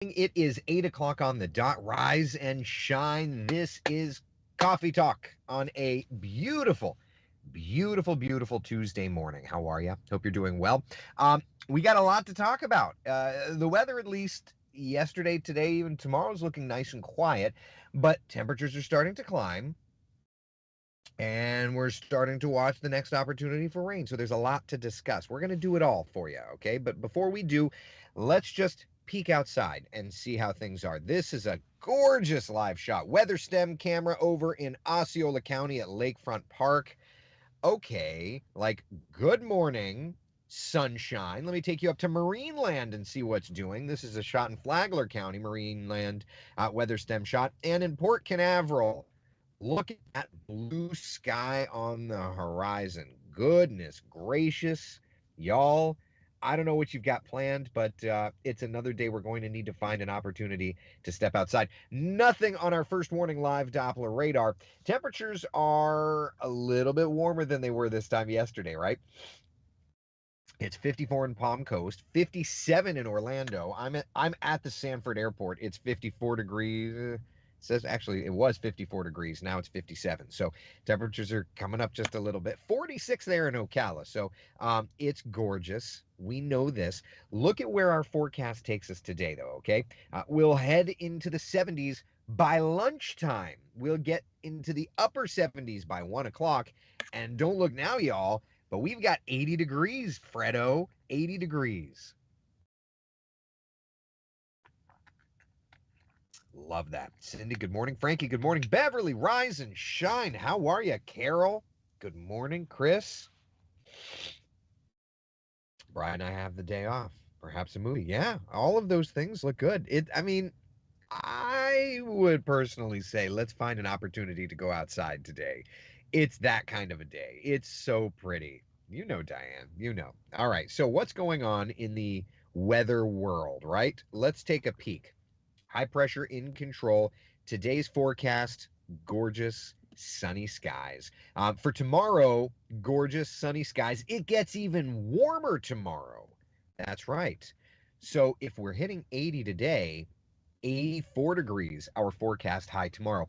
It is 8 o'clock on the dot. Rise and shine. This is Coffee Talk on a beautiful Tuesday morning. How are you? Hope you're doing well. We got a lot to talk about. The weather, at least yesterday, today, even tomorrow, is looking nice and quiet, but temperatures are starting to climb. And we're starting to watch the next opportunity for rain. So there's a lot to discuss. We're going to do it all for you, okay? But before we do, let's just peek outside and see how things are. This is a gorgeous live shot. Weather stem camera over in Osceola County at Lakefront Park. Okay, like, good morning, sunshine. Let me take you up to Marineland and see what's doing. This is a shot in Flagler County, Marineland weather stem shot. And in Port Canaveral, look at that blue sky on the horizon. Goodness gracious, y'all. I don't know what you've got planned, but it's another day we're going to need to find an opportunity to step outside. Nothing on our first warning live Doppler radar. Temperatures are a little bit warmer than they were this time yesterday, right? It's 54 in Palm Coast, 57 in Orlando. I'm at the Sanford Airport. It's 54 degrees. It says actually it was 54 degrees. Now it's 57. So temperatures are coming up just a little bit. 46 there in Ocala. So it's gorgeous. We know this. Look at where our forecast takes us today, though. Okay, we'll head into the 70s by lunchtime. We'll get into the upper 70s by 1 o'clock. And don't look now, y'all. But we've got 80 degrees, Fredo. 80 degrees. Love that. Cindy, good morning. Frankie, good morning. Beverly, rise and shine. How are you? Carol, good morning. Chris, Brian, I have the day off. Perhaps a movie. Yeah, all of those things look good. I would personally say let's find an opportunity to go outside today. It's that kind of a day. It's so pretty. You know, Diane, you know. All right, so what's going on in the weather world, right? Let's take a peek. High pressure in control. Today's forecast, gorgeous sunny skies. For tomorrow, gorgeous sunny skies. It gets even warmer tomorrow. That's right. So if we're hitting 80 today, 84 degrees, our forecast high tomorrow.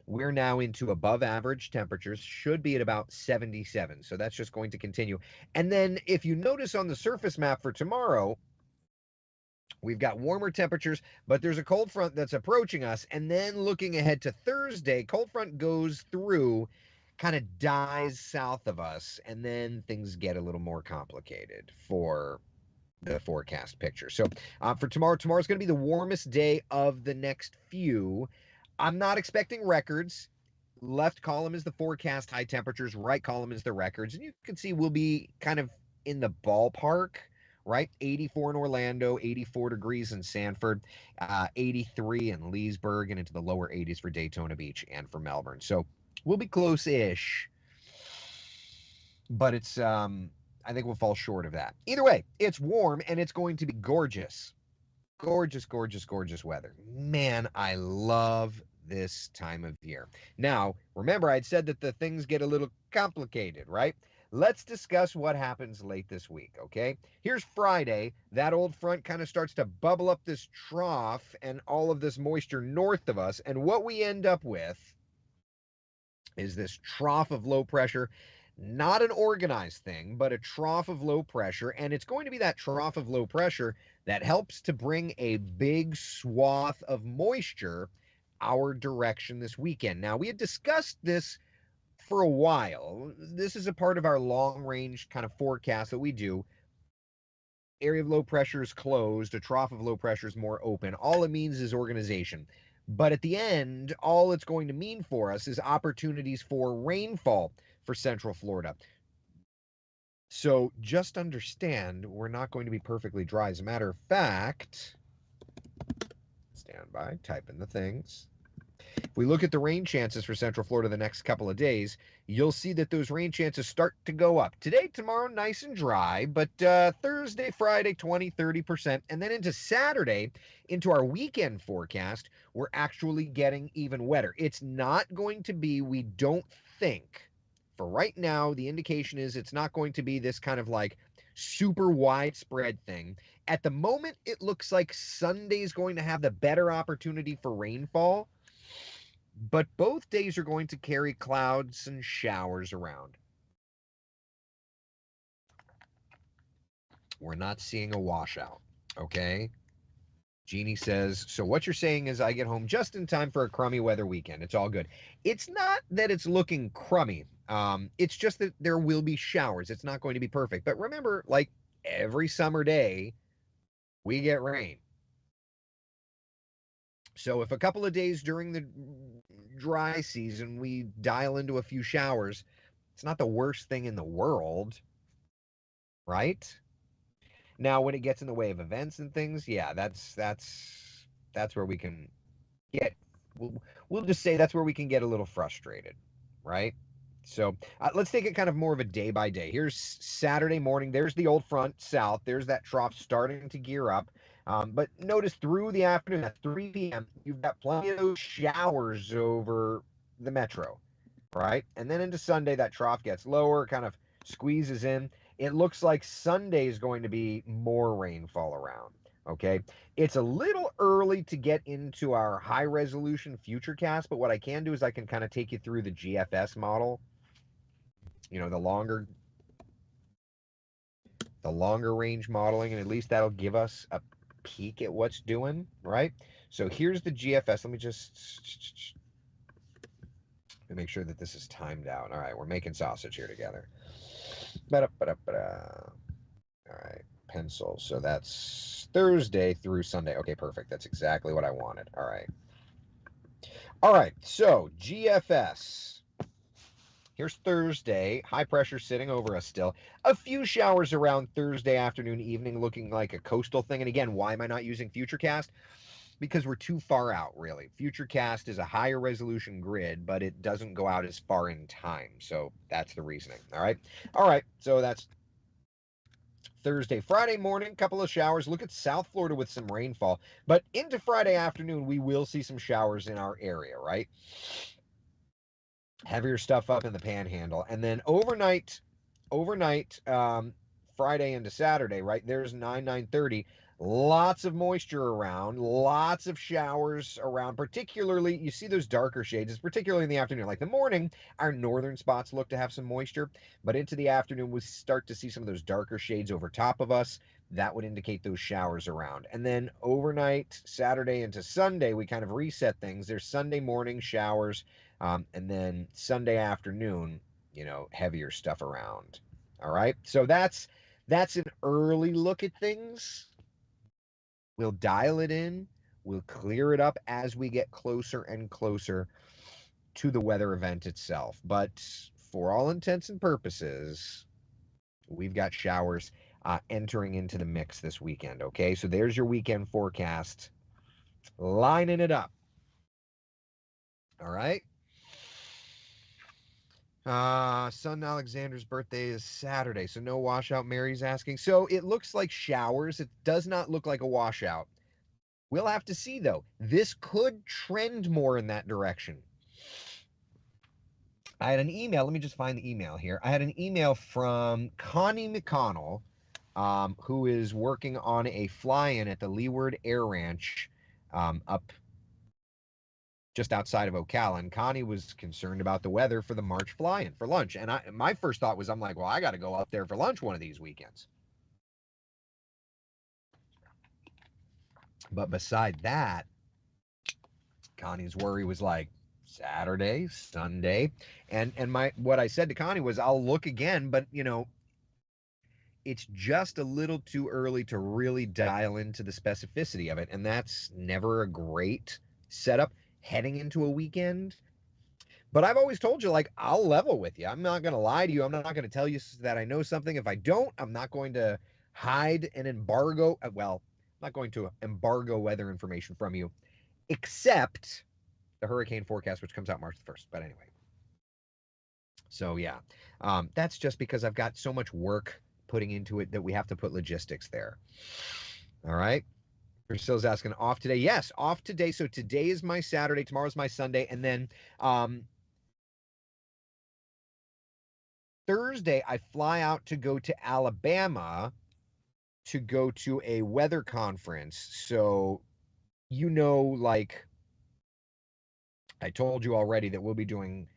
We're now into above average temperatures, should be at about 77. So that's just going to continue. And then if you notice on the surface map for tomorrow, we've got warmer temperatures, but there's a cold front that's approaching us. And then looking ahead to Thursday, cold front goes through, kind of dies south of us, and then things get a little more complicated for the forecast picture. So for tomorrow's going to be the warmest day of the next few. I'm not expecting records. Left column is the forecast high temperatures, right column is the records. And you can see we'll be kind of in the ballpark, right? 84 in Orlando, 84 degrees in Sanford, 83 in Leesburg, and into the lower 80s for Daytona Beach and for Melbourne. So we'll be close-ish, but I think we'll fall short of that. Either way, it's warm and it's going to be gorgeous. Gorgeous weather. Man, I love this time of year. Now, remember, I'd said that the things get a little complicated, right? Let's discuss what happens late this week, okay? Here's Friday. That old front kind of starts to bubble up this trough and all of this moisture north of us. And what we end up with is this trough of low pressure, not an organized thing, but a trough of low pressure. And it's going to be that trough of low pressure that helps to bring a big swath of moisture our direction this weekend. Now, we had discussed this for a while. This is a part of our long range kind of forecast that we do. Area of low pressure is closed, a trough of low pressure is more open. All it means is organization. But at the end, all it's going to mean for us is opportunities for rainfall for Central Florida. So just understand we're not going to be perfectly dry. As a matter of fact, stand by, type in the things. If we look at the rain chances for Central Florida the next couple of days, you'll see that those rain chances start to go up. Today, tomorrow, nice and dry, but Thursday, Friday, 20, 30%. And then into Saturday, into our weekend forecast, we're actually getting even wetter. It's not going to be, we don't think, for right now, the indication is it's not going to be this kind of like super widespread thing. At the moment, it looks like Sunday's going to have the better opportunity for rainfall, but both days are going to carry clouds and showers around. We're not seeing a washout, okay? Jeannie says, so what you're saying is I get home just in time for a crummy weather weekend. It's all good. It's not that it's looking crummy. It's just that there will be showers. It's not going to be perfect. But remember, like every summer day, we get rain. So if a couple of days during the dry season we dial into a few showers, it's not the worst thing in the world, right? Now, when it gets in the way of events and things, yeah, that's where we can get. We'll just say that's where we can get a little frustrated, right? So let's take it kind of more of a day by day. Here's Saturday morning. There's the old front south. There's that trough starting to gear up. But notice through the afternoon at 3 p.m., you've got plenty of those showers over the metro, right? And then into Sunday, that trough gets lower, kind of squeezes in. It looks like Sunday is going to be more rainfall around. Okay. It's a little early to get into our high resolution futurecast, but what I can do is I can kind of take you through the GFS model, the longer range modeling, and at least that'll give us a peek at what's doing, right? So here's the GFS. Let me just make sure that this is timed out. All right, we're making sausage here together. All right, pencil. So that's Thursday through Sunday. Okay, perfect. That's exactly what I wanted. All right. All right, so GFS. Here's Thursday. High pressure sitting over us still. A few showers around Thursday afternoon, evening, looking like a coastal thing. And again, why am I not using Futurecast? Because we're too far out, really. Futurecast is a higher resolution grid, but it doesn't go out as far in time. So that's the reasoning. All right. All right. So that's Thursday. Friday morning, couple of showers. Look at South Florida with some rainfall. But into Friday afternoon, we will see some showers in our area, right? Heavier stuff up in the panhandle. And then overnight, Friday into Saturday, right? There's 9:30. Lots of moisture around, lots of showers around, particularly you see those darker shades, particularly in the afternoon. Like the morning, our northern spots look to have some moisture, but into the afternoon, we start to see some of those darker shades over top of us. That would indicate those showers around. And then overnight, Saturday into Sunday, we kind of reset things. There's Sunday morning showers, and then Sunday afternoon, heavier stuff around. All right. So that's an early look at things. We'll dial it in. We'll clear it up as we get closer and closer to the weather event itself. But for all intents and purposes, we've got showers entering into the mix this weekend. Okay. So there's your weekend forecast. Lining it up. All right. Son Alexander's birthday is Saturday, so no washout. Mary's asking. So it looks like showers. It does not look like a washout. We'll have to see, though. This could trend more in that direction. I had an email. Let me just find the email here. I had an email from Connie McConnell, who is working on a fly-in at the Leeward Air Ranch up just outside of Ocala. And Connie was concerned about the weather for the March fly-in for lunch. And my first thought was, I'm like, well, I got to go up there for lunch one of these weekends. But beside that, Connie's worry was like Saturday, Sunday, and what I said to Connie was, I'll look again, but it's just a little too early to really dial into the specificity of it, and that's never a great setup heading into a weekend. But I've always told you, like, I'll level with you. I'm not going to lie to you. I'm not going to tell you that I know something. If I don't, I'm not going to hide an embargo. Well, I'm not going to embargo weather information from you, except the hurricane forecast, which comes out March the 1st. But anyway. So, yeah, that's just because I've got so much work putting into it that we have to put logistics there. All right. Priscilla's asking, off today? Yes, off today. So today is my Saturday. Tomorrow's my Sunday. And then Thursday, I fly out to go to Alabama to go to a weather conference. So, like I told you already that we'll be doing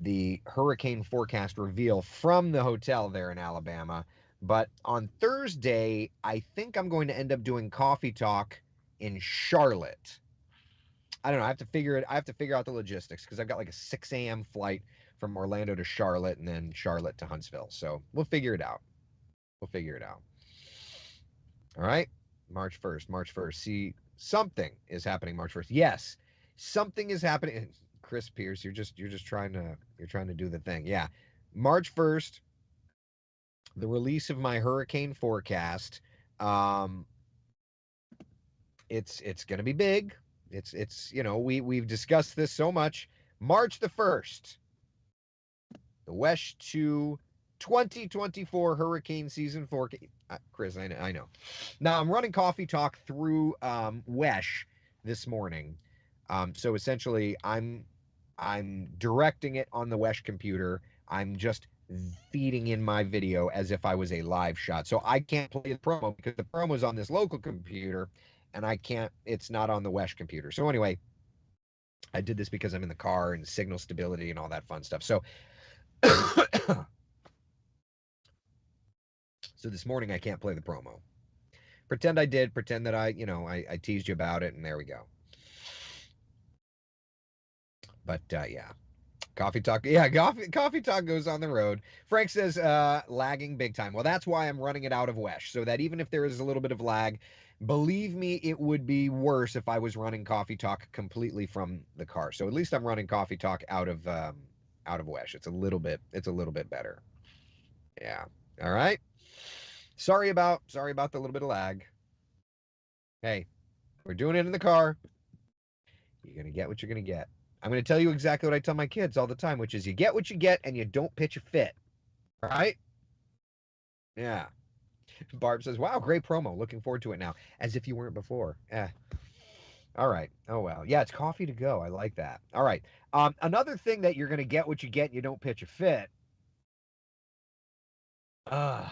the hurricane forecast reveal from the hotel there in Alabama. But on Thursday, I think I'm going to end up doing coffee talk in Charlotte. I don't know. I have to figure out the logistics because I've got like a 6 a.m. flight from Orlando to Charlotte and then Charlotte to Huntsville. So we'll figure it out. We'll figure it out. All right. March 1st. March 1st. See, something is happening March 1st. Yes. Something is happening. Chris Pierce, you're just trying to do the thing. Yeah. March 1st, the release of my hurricane forecast. Um it's going to be big. It's we've discussed this so much. March the 1st, the WESH 2 2024 hurricane season forecast. Chris, I know. Now I'm running coffee talk through WESH this morning. So essentially I'm directing it on the WESH computer. I'm just feeding in my video as if I was a live shot. So I can't play the promo because the promo's on this local computer and it's not on the WESH computer. So anyway, I did this because I'm in the car and signal stability and all that fun stuff. So so this morning I can't play the promo. Pretend I did, pretend that I teased you about it, and there we go. But yeah. Coffee talk. Yeah, coffee talk goes on the road. Frank says lagging big time. Well, that's why I'm running it out of WESH, so that even if there is a little bit of lag, believe me, it would be worse if I was running coffee talk completely from the car. So at least I'm running coffee talk out of WESH. It's a little bit better. Yeah. All right. Sorry about the little bit of lag. Hey, we're doing it in the car. You're gonna get what you're gonna get. I'm going to tell you exactly what I tell my kids all the time, which is you get what you get and you don't pitch a fit. Right? Yeah. Barb says, wow, great promo. Looking forward to it now. As if you weren't before. All right. Oh, well. Yeah, it's coffee to go. I like that. All right. Another thing that you're going to get what you get and you don't pitch a fit. I'm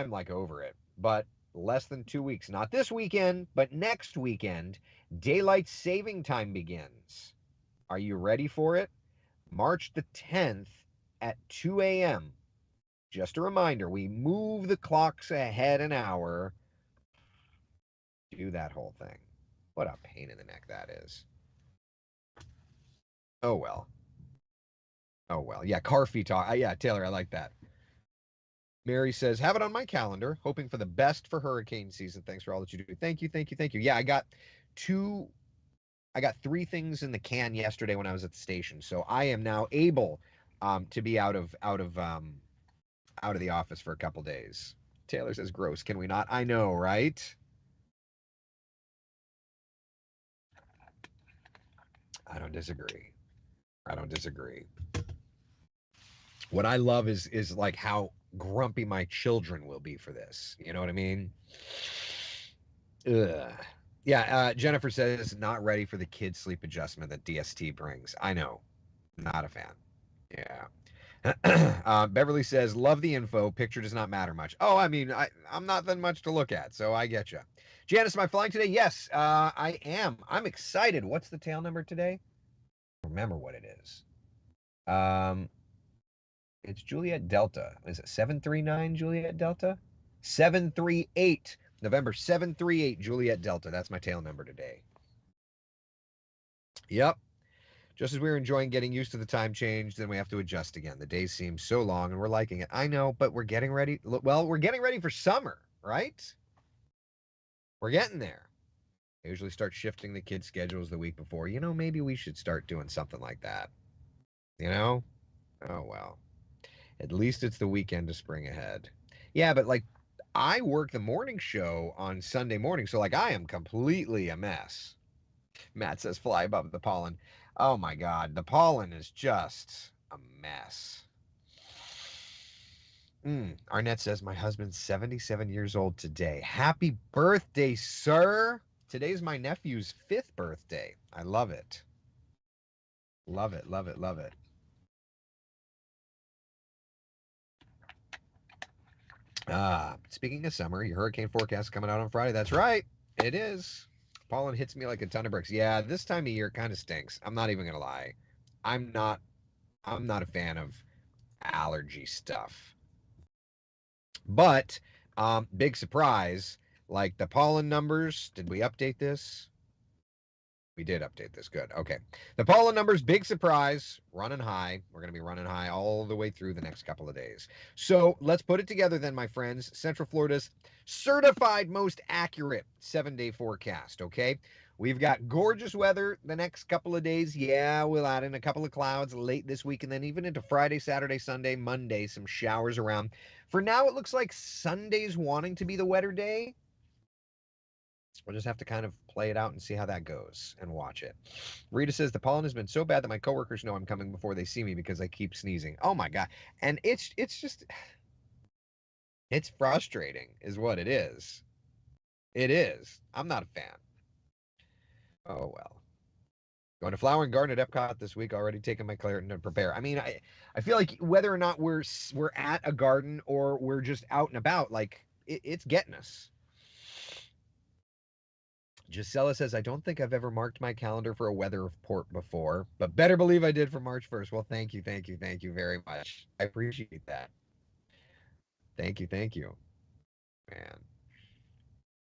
like over it. But less than 2 weeks. Not this weekend, but next weekend, daylight saving time begins. Are you ready for it? March the 10th at 2 a.m. Just a reminder, we move the clocks ahead an hour. Do that whole thing. What a pain in the neck that is. Oh, well. Oh, well. Yeah, car fee talk. Yeah, Taylor, I like that. Mary says, have it on my calendar, hoping for the best for hurricane season. Thanks for all that you do. Thank you, thank you, thank you. Yeah, I got 3 things in the can yesterday when I was at the station. So I am now able to be out of the office for a couple days. Taylor says, gross. Can we not? I know, right? I don't disagree. I don't disagree. What I love is like how grumpy my children will be for this. You know what I mean? Ugh. Yeah, Jennifer says not ready for the kid sleep adjustment that DST brings. I know. Not a fan. Yeah. Beverly says, love the info. Picture does not matter much. Oh, I mean, I'm not that much to look at, so I get you. Janice, am I flying today? Yes, I am. I'm excited. What's the tail number today? Remember what it is. It's Juliet Delta. Is it 739 Juliet Delta? 738. November 738 Juliet Delta. That's my tail number today. Yep. Just as we were enjoying getting used to the time change, then we have to adjust again. The days seem so long and we're liking it. I know, but we're getting ready. Well, we're getting ready for summer, right? We're getting there. I usually start shifting the kids' schedules the week before. Maybe we should start doing something like that. You know? Oh, well. At least it's the weekend to spring ahead. Yeah, but like I work the morning show on Sunday morning, so like I am completely a mess. Matt says fly above the pollen. Oh my God, the pollen is just a mess. Arnett says my husband's 77 years old today. Happy birthday, sir. Today's my nephew's 5th birthday. I love it. Love it, love it, love it. Speaking of summer, your hurricane forecast coming out on Friday. That's right. It is. Pollen hits me like a ton of bricks. Yeah, this time of year kind of stinks. I'm not even gonna lie. I'm not I'm not a fan of allergy stuff. But big surprise, like the pollen numbers, did we update this? We did update this. Good. Okay. The pollen numbers, big surprise, running high. We're going to be running high all the way through the next couple of days. So let's put it together then, my friends. Central Florida's certified most accurate 7-day forecast. Okay. We've got gorgeous weather the next couple of days. Yeah, we'll add in a couple of clouds late this week and then even into Friday, Saturday, Sunday, Monday, some showers around. For now, it looks like Sunday's wanting to be the wetter day. We'll just have to kind of play it out and see how that goes and watch it. Rita says the pollen has been so bad that my coworkers know I'm coming before they see me because I keep sneezing. Oh my god. And it's just it's frustrating is what it is. It is. I'm not a fan. Oh well. Going to Flower and Garden at Epcot this week. Already taking my Claritin to prepare. I mean, I feel like whether or not we're at a garden or we're just out and about, like it's getting us. Gisela says, I don't think I've ever marked my calendar for a weather report before, but better believe I did for March 1st. Well, thank you, thank you, thank you very much. I appreciate that. Thank you, thank you. Man,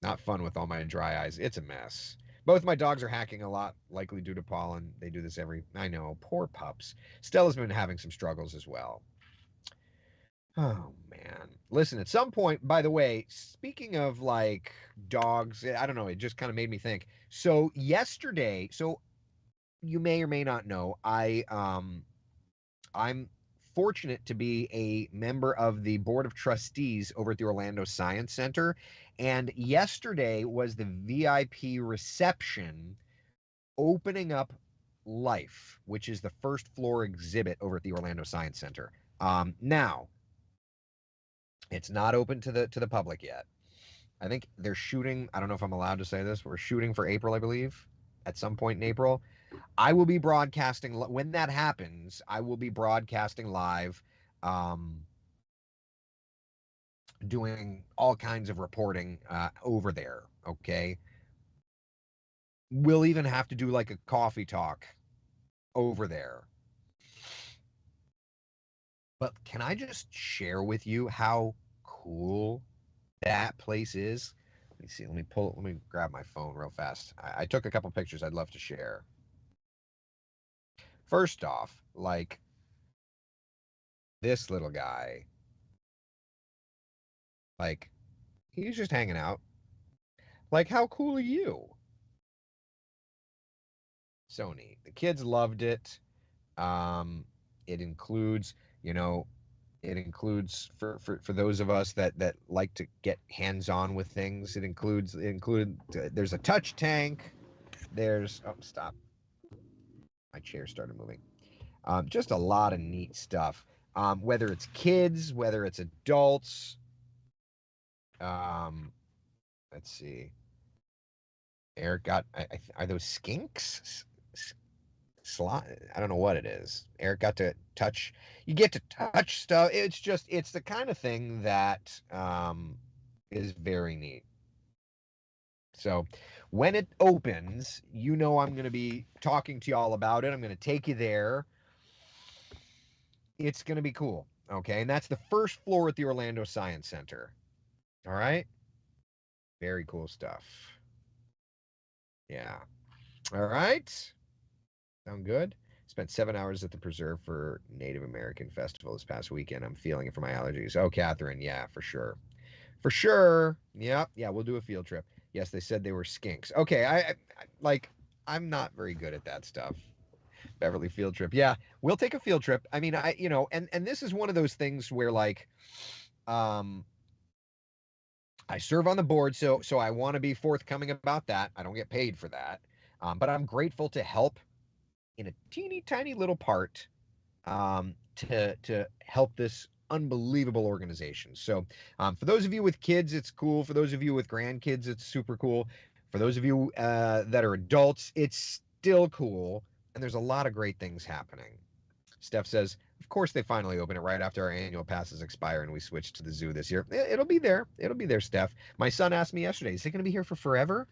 not fun with all my dry eyes. It's a mess. Both my dogs are hacking a lot, likely due to pollen. They do this I know, poor pups. Stella's been having some struggles as well. Oh man. Listen, at some point, by the way, speaking of like dogs, I don't know, it just kind of made me think. So yesterday, so you may or may not know, I'm fortunate to be a member of the board of trustees over at the Orlando Science Center, and yesterday was the VIP reception opening up Life, which is the first floor exhibit over at the Orlando Science Center. Now it's not open to the public yet. I think they're shooting. I don't know if I'm allowed to say this. We're shooting for April, I believe, at some point in April. I will be broadcasting when that happens. I will be broadcasting live, um, doing all kinds of reporting over there. Okay, we'll even have to do like a coffee talk over there. But can I just share with you how cool that place is? Let me see. Let me grab my phone real fast. I took a couple pictures I'd love to share. First off, like this little guy, like he's just hanging out. Like, how cool are you? So neat. The kids loved it. Um, it includes, you know, it includes for those of us that like to get hands-on with things. There's a touch tank. There's stop. My chair started moving. Just a lot of neat stuff. Whether it's kids, whether it's adults. Um, let's see. Eric got. Are those skinks? I don't know what it is. Eric got to touch. You get to touch stuff. It's the kind of thing that is very neat. So when it opens, you know I'm going to be talking to you all about it. I'm going to take you there. It's going to be cool. Okay. And that's the first floor at the Orlando Science Center. All right. Very cool stuff. Yeah. All right. Sound good? Spent 7 hours at the preserve for Native American Festival this past weekend. I'm feeling it for my allergies. Oh, Catherine, yeah, for sure. For sure. Yep. Yeah, we'll do a field trip. Yes, they said they were skinks. Okay, like I'm not very good at that stuff. Beverly field trip. Yeah, we'll take a field trip. I mean, and this is one of those things where like um I serve on the board, so I want to be forthcoming about that. I don't get paid for that. But I'm grateful to help in a teeny tiny little part to help this unbelievable organization. So for those of you with kids, it's cool. For those of you with grandkids, it's super cool. For those of you that are adults, it's still cool. And there's a lot of great things happening. Steph says, Of course, they finally open it right after our annual passes expire and we switch to the zoo this year. It'll be there. It'll be there, Steph. My son asked me yesterday, is it going to be here for forever?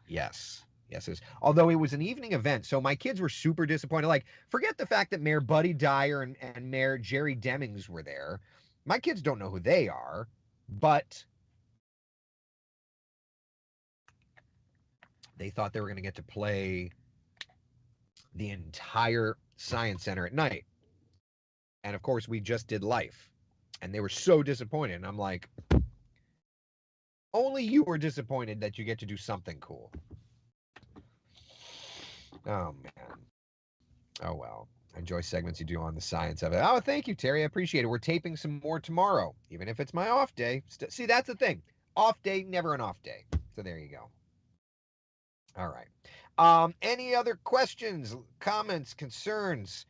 Yes. Yes, it is. Although it was an evening event, so my kids were super disappointed. Like, forget the fact that Mayor Buddy Dyer and Mayor Jerry Demings were there. My kids don't know who they are, but they thought they were going to get to play the entire Science Center at night. And of course, we just did Life. And they were so disappointed. And I'm like, only you are disappointed that you get to do something cool. Oh, man. Oh, well. I enjoy segments you do on the science of it. Oh, thank you, Terry. I appreciate it. We're taping some more tomorrow, even if it's my off day. See, that's the thing. Off day, never an off day. So there you go. All right. Any other questions, comments, concerns?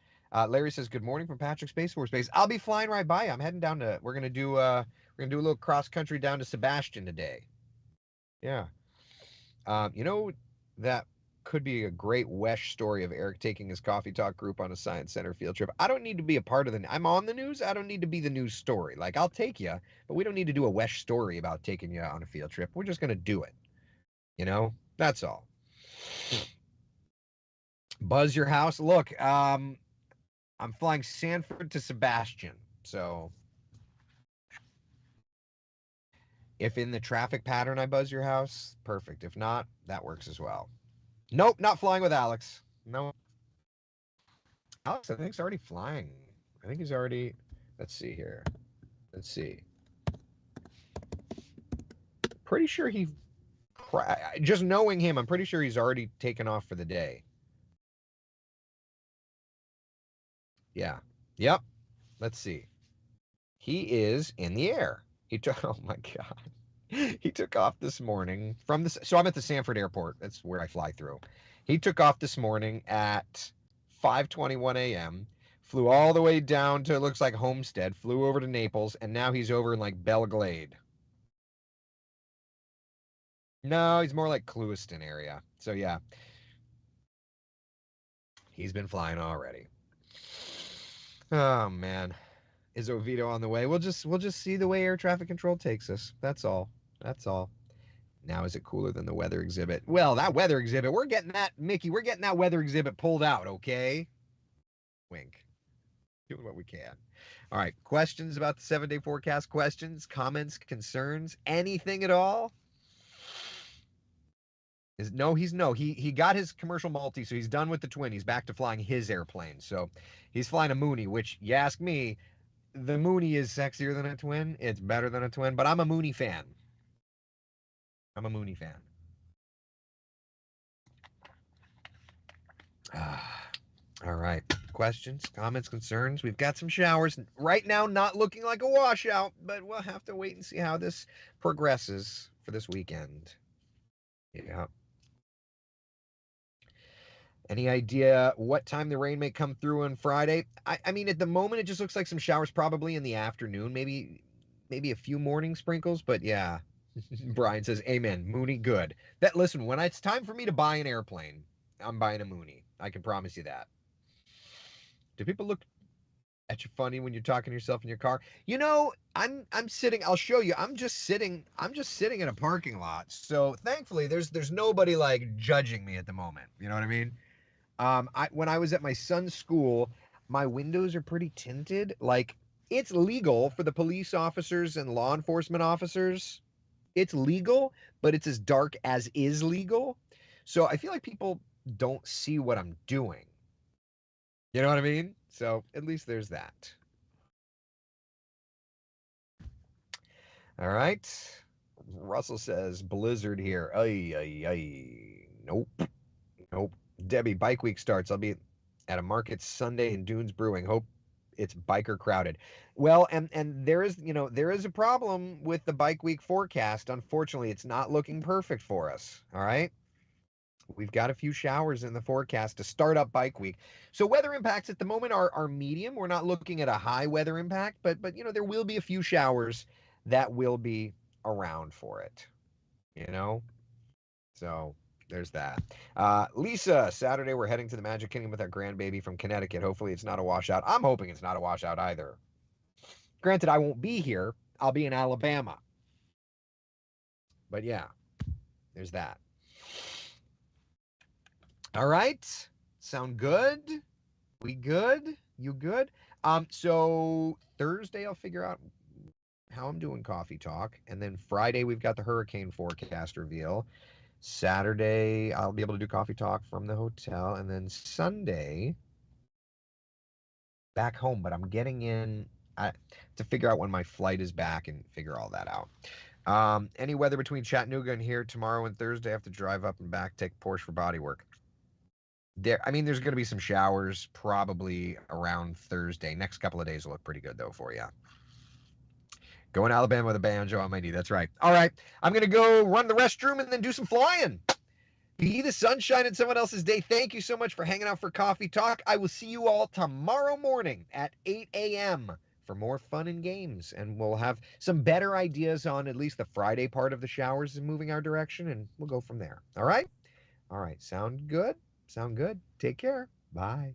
Larry says, "Good morning from Patrick Space Force Base. I'll be flying right by you. I'm heading down to. We're gonna do a little cross country down to Sebastian today. Yeah. You know that could be a great Wesh story of Eric taking his coffee talk group on a Science Center field trip. I don't need to be a part of the. I'm on the news. I don't need to be the news story. Like, I'll take you, but we don't need to do a Wesh story about taking you on a field trip. We're just gonna do it. You know, that's all. Buzz your house. Look, I'm flying Sanford to Sebastian. So if in the traffic pattern I buzz your house, perfect. If not, that works as well. Nope, not flying with Alex. No. Alex, I think he's already flying. I think he's already. Let's see here. Let's see. Pretty sure he. Just knowing him, I'm pretty sure he's already taken off for the day. Yeah. Yep. Let's see. He is in the air. He took. Oh my God. He took off this morning from the. So I'm at the Sanford Airport. That's where I fly through. He took off this morning at 5:21 a.m. Flew all the way down to, it looks like, Homestead. Flew over to Naples, and now he's over in like Belle Glade. No, he's more like Clewiston area. So yeah, he's been flying already. Oh man, is Oviedo on the way? We'll just see the way air traffic control takes us. That's all. That's all. Now, is it cooler than the weather exhibit? Well, that weather exhibit, we're getting that, Mickey, we're getting that weather exhibit pulled out, okay? Wink. Doing what we can. All right. Questions about the 7-day forecast? Questions, comments, concerns, anything at all? He got his commercial multi, so he's done with the twin. He's back to flying his airplane. So he's flying a Mooney, which, you ask me, the Mooney is sexier than a twin. It's better than a twin, but I'm a Mooney fan. I'm a Mooney fan. All right. Questions, comments, concerns? We've got some showers. Right now, not looking like a washout, but we'll have to wait and see how this progresses for this weekend. Yeah. Any idea what time the rain may come through on Friday? I mean, at the moment, it just looks like some showers probably in the afternoon, maybe a few morning sprinkles, but yeah. Brian says, "Amen. Mooney, good." Listen, when it's time for me to buy an airplane, I'm buying a Mooney. I can promise you that. Do people look at you funny when you're talking to yourself in your car? You know, I'm sitting. I'll show you. I'm just sitting in a parking lot. So thankfully, there's nobody like judging me at the moment. You know what I mean? When I was at my son's school, my windows are pretty tinted. Like, it's legal for the police officers and law enforcement officers. It's legal, but it's as dark as is legal. So I feel like people don't see what I'm doing. You know what I mean? So at least there's that. All right. Russell says blizzard here. Ay, ay, ay. Nope. Nope. Debbie, Bike Week starts. I'll be at a market Sunday in Dunes Brewing. Hope it's biker crowded. Well, and there is, there is a problem with the Bike Week forecast. Unfortunately, it's not looking perfect for us. All right. We've got a few showers in the forecast to start up Bike Week. So weather impacts at the moment are medium. We're not looking at a high weather impact, but there will be a few showers that will be around for it. You know? So There's that. Lisa, Saturday we're heading to the Magic Kingdom with our grandbaby from Connecticut. Hopefully it's not a washout. I'm hoping it's not a washout either. Granted, I won't be here. I'll be in Alabama. But yeah, there's that. All right. Sound good? We good? You good? So Thursday I'll figure out how I'm doing coffee talk. And then Friday we've got the hurricane forecast reveal. Saturday I'll be able to do coffee talk from the hotel. And then Sunday back home, but I'm getting in to figure out when my flight is back and figure all that out. Any weather between Chattanooga and here tomorrow and Thursday. I have to drive up and back, take Porsche for body work. There's going to be some showers probably around Thursday. Next couple of days will look pretty good though for you. Going to Alabama with a banjo on my knee. That's right. All right, I'm going to go run the restroom and then do some flying. Be the sunshine in someone else's day. Thank you so much for hanging out for Coffee Talk. I will see you all tomorrow morning at 8 a.m. for more fun and games. And we'll have some better ideas on at least the Friday part of the showers and moving our direction, and we'll go from there. All right? All right. Sound good? Sound good? Take care. Bye.